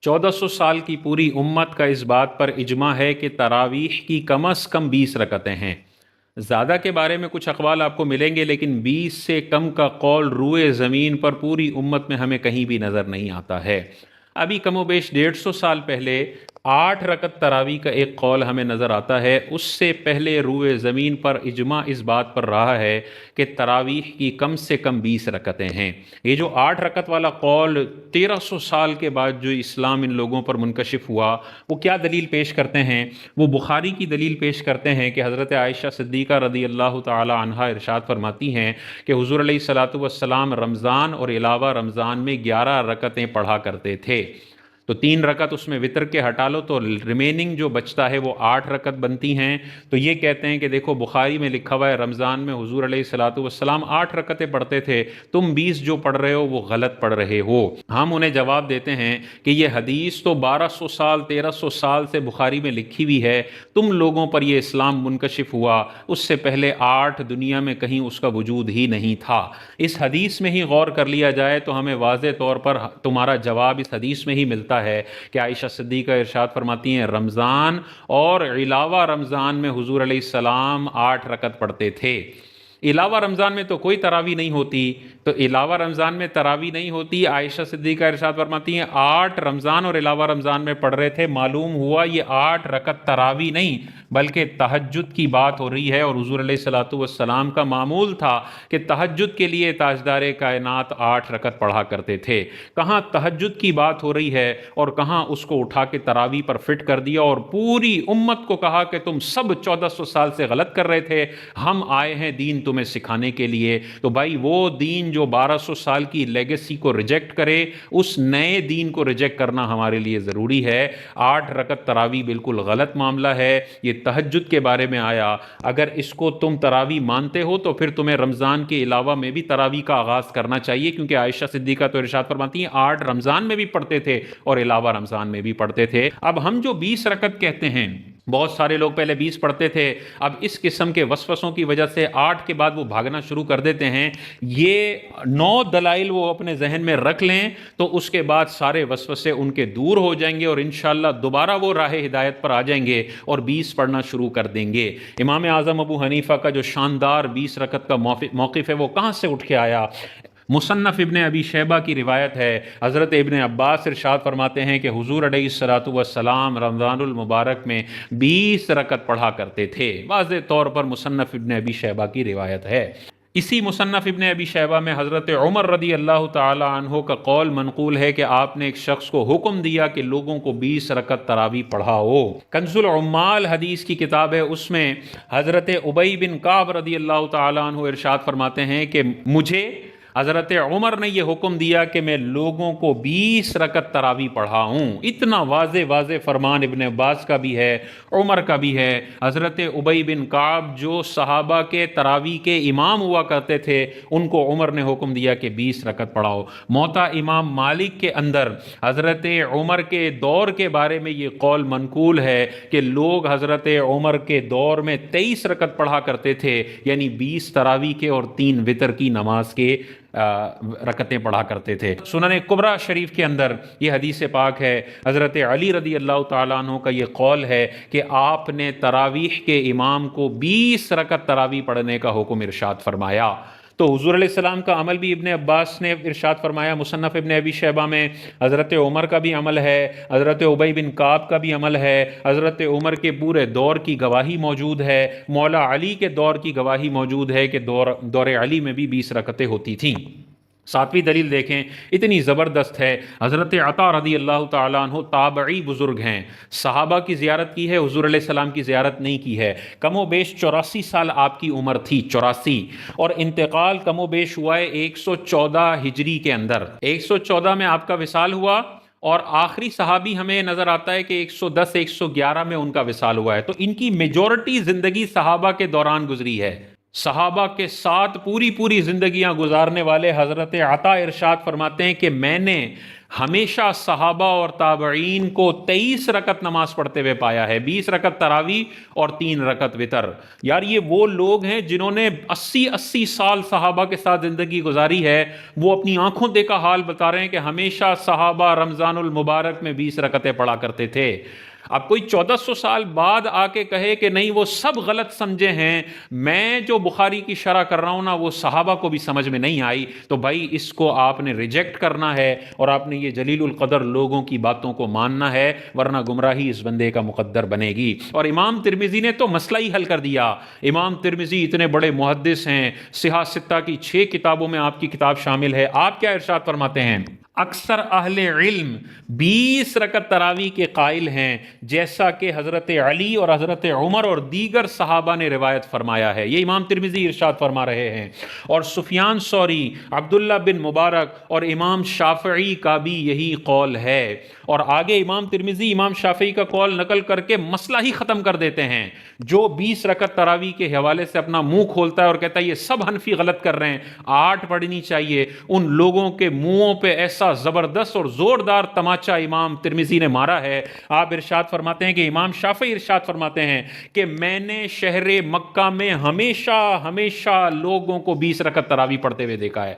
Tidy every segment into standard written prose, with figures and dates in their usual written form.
1400 साल की पूरी उम्मत का इस बात पर इजमा है कि तरावीह की कम अज़ कम 20 रकतें हैं। ज़्यादा के बारे में कुछ अक़वाल आपको मिलेंगे, लेकिन 20 से कम का कौल रूए ज़मीन पर पूरी उम्मत में हमें कहीं भी नज़र नहीं आता है। अभी कमोबेश 150 साल पहले 8 रकत तरावी का एक कौल हमें नज़र आता है। उससे पहले रूए ज़मीन पर इजमा इस बात पर रहा है कि तरावीह की कम से कम 20 रकतें हैं। ये जो 8 रकत वाला कौल 1300 साल के बाद जो इस्लाम इन लोगों पर मुनकशिफ हुआ, वो क्या दलील पेश करते हैं? वो बुखारी की दलील पेश करते हैं कि हज़रत आयशा सिद्दीक़ा रदी अल्लाह ताला अन्हा इरशाद फरमाती हैं कि हुज़ूर अलैहिस्सलातु वस्सलाम रमज़ान और अलावा रमज़ान में 11 रकतें पढ़ा करते थे। तो 3 रकत उसमें वितर के हटा लो तो रिमेनिंग जो बचता है वो 8 रकत बनती हैं। तो ये कहते हैं कि देखो बुखारी में लिखा हुआ है रमज़ान में हुज़ूर अलैहिस्सलातु वस्सलाम 8 रकतें पढ़ते थे, तुम 20 जो पढ़ रहे हो वो गलत पढ़ रहे हो। हम उन्हें जवाब देते हैं कि ये हदीस तो 1200 साल 1300 साल से बुखारी में लिखी हुई है, तुम लोगों पर ये इस्लाम मुनकशिफ हुआ उससे पहले 8 दुनिया में कहीं उसका वजूद ही नहीं था। इस हदीस में ही गौर कर लिया जाए तो हमें वाज़े तौर पर तुम्हारा जवाब इस हदीस में ही मिलता है कि आयशा सिद्दीक़ा इरशाद फरमाती हैं रमज़ान और अलावा रमज़ान में हुज़ूर अलैहिस्सलाम 8 रकत पढ़ते थे। अलावा रमज़ान में तो कोई तरावी नहीं होती, तो अलावा रमज़ान में तरावी नहीं होती। आयशा सिद्दीक़ा इरशाद फरमाती हैं 8 रमज़ान और अलावा रमज़ान में पढ़ रहे थे। मालूम हुआ ये 8 रकत तरावी नहीं बल्कि तहज्जुद की बात हो रही है। और हुज़ूर अलैहिस्सलातु वस्सलाम का मामूल था कि तहज्जुद के लिए ताजदार कायनात 8 रकत पढ़ा करते थे। कहाँ तहज्जुद की बात हो रही है और कहाँ उसको उठा के तरावी पर फिट कर दिया और पूरी उम्मत को कहा कि तुम सब 1400 साल से गलत कर रहे थे, हम आए हैं दीन तुम्हें सिखाने के लिए। तो भाई वो दीन जो 1200 साल की लेगेसी को रिजेक्ट करे, उस नए दीन को रिजेक्ट करना हमारे लिए ज़रूरी है। 8 रकत तरावी बिल्कुल गलत मामला है। ये तहज्जुद के बारे में आया, अगर इसको तुम तरावी मानते हो तो फिर तुम्हें रमज़ान के अलावा में भी तरावी का आगाज़ करना चाहिए, क्योंकि आयशा सिद्दीक़ा तो इरशाद फरमाती हैं 8 रमज़ान में भी पढ़ते थे और अलावा रमज़ान में भी पढ़ते थे। अब हम जो 20 रकत कहते हैं, बहुत सारे लोग पहले 20 पढ़ते थे, अब इस किस्म के वसवसों की वजह से 8 के बाद वो भागना शुरू कर देते हैं। ये 9 दलाइल वो अपने जहन में रख लें तो उसके बाद सारे वसवसे उनके दूर हो जाएंगे और इंशाअल्लाह दोबारा वो राह हिदायत पर आ जाएंगे और 20 पढ़ना शुरू कर देंगे। इमाम आज़म अबू हनीफा का जो शानदार 20 रकत का मौक़िफ़ है वो कहाँ से उठ के आया? मुसन्नफ़ इब्ने अबी शैबा की रिवायत है। हज़रत इब्ने अब्बास इरशाद फरमाते हैं कि हुज़ूर अलैहिस्सलातु वस्सलाम रमज़ानुल मुबारक में 20 रकत पढ़ा करते थे। वाज़े तौर पर मुसन्नफ़ इब्ने अबी शैबा की रिवायत है। इसी मुसन्नफ़ इब्ने अबी शैबा में हज़रत उमर रदी अल्लाह ताला अन्हो का कौल मनक़ूल है कि आपने एक शख्स को हुक्म दिया कि लोगों को 20 रकत तरावी पढ़ाओ। कंज़ुल उम्माल हदीस की किताब है, उसमें हज़रत उबई बिन काब रदी अल्लाह ताला अन्हो इरशाद फरमाते हैं कि मुझे हज़रत उमर ने यह हुक्म दिया कि मैं लोगों को 20 रकत तरावी पढ़ाऊँ। इतना वाज़े वाज़े फरमान इब्ने अब्बास का भी है, उमर का भी है। हज़रत उबई बिन काब जो सहाबा के तरावी के इमाम हुआ करते थे, उनको उमर ने हुक्म दिया कि 20 रकत पढ़ाओ। मोता इमाम मालिक के अंदर हज़रत उमर के दौर के बारे में ये कौल मनकूल है कि लोग हज़रत उमर के दौर में 23 रकत पढ़ा करते थे, यानी 20 तरावी के और 3 वितर की नमाज के रकतें पढ़ा करते थे। सुनन कुबरा शरीफ के अंदर ये हदीस पाक है, हज़रत अली रदी अल्लाह ताला अन्हु का ये कौल है कि आपने तरावीह के इमाम को 20 रकत तरावी पढ़ने का हुक्म इरशाद फरमाया। तो हुज़ूर अलैहिस्सलाम का अमल भी इब्ने अब्बास ने इरशाद फरमाया। मुसन्नफ़ इब्ने अबी शैबा में हज़रत उमर का भी अमल है, हज़रत उबई बिन काब का भी अमल है, हज़रत उमर के पूरे दौर की गवाही मौजूद है, मौला अली के दौर की गवाही मौजूद है कि दौर अली में भी 20 रकतें होती थीं। 7वीं दलील देखें, इतनी ज़बरदस्त है। हज़रत अता रदी अल्लाह ताला अन्हु ताबई बुज़ुर्ग हैं, सहाबा की ज़ियारत की है, हुज़ूर अलैहिस्सलाम की ज़ियारत नहीं की है। कमोबेश 84 साल आपकी उम्र थी, 84, और इंतकाल कमोबेश हुआ है 114 हिजरी के अंदर। 114 में आपका विसाल हुआ और आखिरी सहाबी हमें नज़र आता है कि 110-111 में उनका विसाल हुआ है। तो इनकी मेजॉरिटी ज़िंदगी सहाबा के दौरान गुजरी है। सहाबा के साथ पूरी पूरी जिंदगियां गुजारने वाले हज़रत अता इरशाद फरमाते हैं कि मैंने ہمیشہ صحابہ اور تابعین کو 23 رکعت نماز پڑھتے ہوئے پایا ہے، 20 رکعت تراوی اور 3 رکعت وتر۔ یار یہ وہ لوگ ہیں جنہوں نے 80 سال صحابہ کے ساتھ زندگی گزاری ہے، وہ اپنی آنکھوں دیکھا حال بتا رہے ہیں کہ ہمیشہ صحابہ رمضان المبارک میں 20 رکعتیں پڑھا کرتے تھے۔ اب کوئی 1400 سال بعد آ کے کہے کہ نہیں وہ سب غلط سمجھے ہیں، میں جو بخاری کی شرح کر رہا ہوں نا وہ صحابہ کو بھی سمجھ میں نہیں آئی، تو بھائی اس کو آپ نے ریجیکٹ کرنا ہے اور آپ نے یہ جلیل القدر لوگوں کی باتوں کو ماننا ہے، ورنہ گمراہی اس بندے کا مقدر بنے گی۔ اور امام ترمذی نے تو مسئلہ ہی حل کر دیا۔ امام ترمذی اتنے بڑے محدث ہیں، صحاح ستہ کی 6 کتابوں میں آپ کی کتاب شامل ہے۔ آپ کیا ارشاد فرماتے ہیں؟ اکثر اہل علم 20 رکعت تراویح کے قائل ہیں، جیسا کہ حضرت علی اور حضرت عمر اور دیگر صحابہ نے روایت فرمایا ہے۔ یہ امام ترمذی ارشاد فرما رہے ہیں۔ اور سفیان ثوری، عبداللہ بن مبارک اور امام شافعی کا بھی یہی قول ہے۔ اور آگے امام ترمذی امام شافعی کا قول نقل کر کے مسئلہ ہی ختم کر دیتے ہیں۔ جو 20 رکعت تراویح کے حوالے سے اپنا منہ کھولتا ہے اور کہتا ہے یہ سب حنفی غلط کر رہے ہیں، 8 پڑھنی چاہیے، ان لوگوں کے منہوں پہ ایسا زبردست اور زوردار تماچا امام ترمذی نے مارا ہے۔ آپ ارشاد فرماتے ہیں کہ امام شافعی ارشاد فرماتے ہیں کہ میں نے شہر مکہ میں ہمیشہ لوگوں کو 20 رکعت تراویح پڑھتے ہوئے دیکھا ہے۔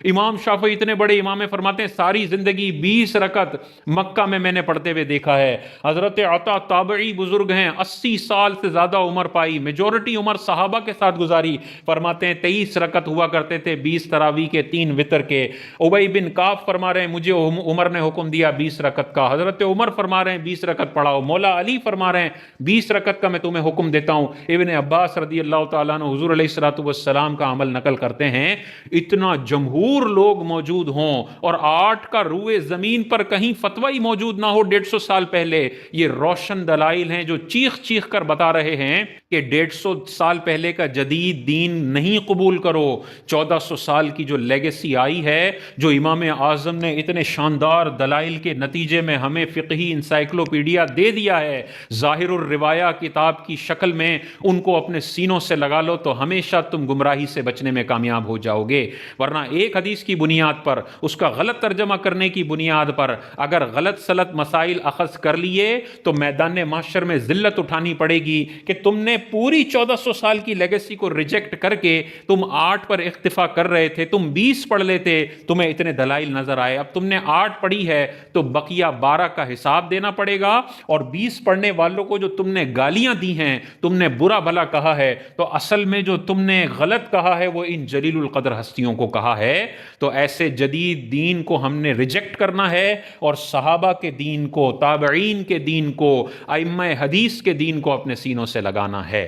امام شافعی اتنے بڑے امام فرماتے ہیں ساری زندگی 20 رکعت مکہ میں نے پڑھتے ہوئے دیکھا ہے۔ حضرت عطا تابعی بزرگ ہیں، 80 سال سے زیادہ عمر پائی، میجورٹی عمر صحابہ کے ساتھ گزاری، فرماتے ہیں 23 رکعت ہوا کرتے تھے، 20 تراویح کے 3 وتر کے۔ ابی بن کعب فرما رہے ہیں مجھے عمر نے حکم دیا 20 رکعت کا، حضرت عمر فرما رہے ہیں 20 رکعت پڑھاؤ، مولا علی فرما رہے ہیں 20 رکعت کا میں تمہیں حکم دیتا ہوں، ابن عباس رضی اللہ تعالیٰ عنہ حضور علیہ الصلوۃ والسلام کا عمل نقل کرتے ہیں۔ اتنا جمہور لوگ موجود ہوں اور 8 کا روئے زمین پر کہیں فتوی ہی موجود نہ ہو 150 سال پہلے، یہ روشن دلائل ہیں جو چیخ چیخ کر بتا رہے ہیں کہ 150 سال پہلے کا جدید دین نہیں قبول کرو۔ 1400 سال کی جو لیگیسی آئی ہے، جو امام اعظم نے اتنے شاندار دلائل کے نتیجے میں ہمیں فقہی انسائکلوپیڈیا دے دیا ہے، ظاہر الروایہ کتاب کی شکل میں، ان کو اپنے سینوں سے لگا لو تو ہمیشہ تم گمراہی سے بچنے میں کامیاب ہو جاؤ گے۔ ورنہ ایک حدیث کی بنیاد پر، اس کا غلط ترجمہ کرنے کی بنیاد پر اگر غلط سلط مسائل اخذ کر لیے تو میدان محشر میں ذلت اٹھانی پڑے گی کہ تم نے پوری 1400 سال کی لیگیسی کو ریجیکٹ کر کے تم 8 پر اکتفا کر رہے تھے، تم 20 پڑھ لیتے، تمہیں اتنے دلائل نظر آئے، اب تم نے 8 پڑھی ہے تو بقیہ 12 کا حساب دینا پڑے گا، اور 20 پڑھنے والوں کو جو تم نے گالیاں دی ہیں، تم نے برا بھلا کہا ہے، تو اصل میں جو تم نے غلط کہا ہے وہ ان جلیل القدر ہستیوں کو کہا ہے۔ تو ایسے جدید دین کو ہم نے ریجیکٹ کرنا ہے، اور صحابہ کے دین کو، تابعین کے دین کو، ائمہ حدیث کے دین کو اپنے سینوں سے لگانا ہے۔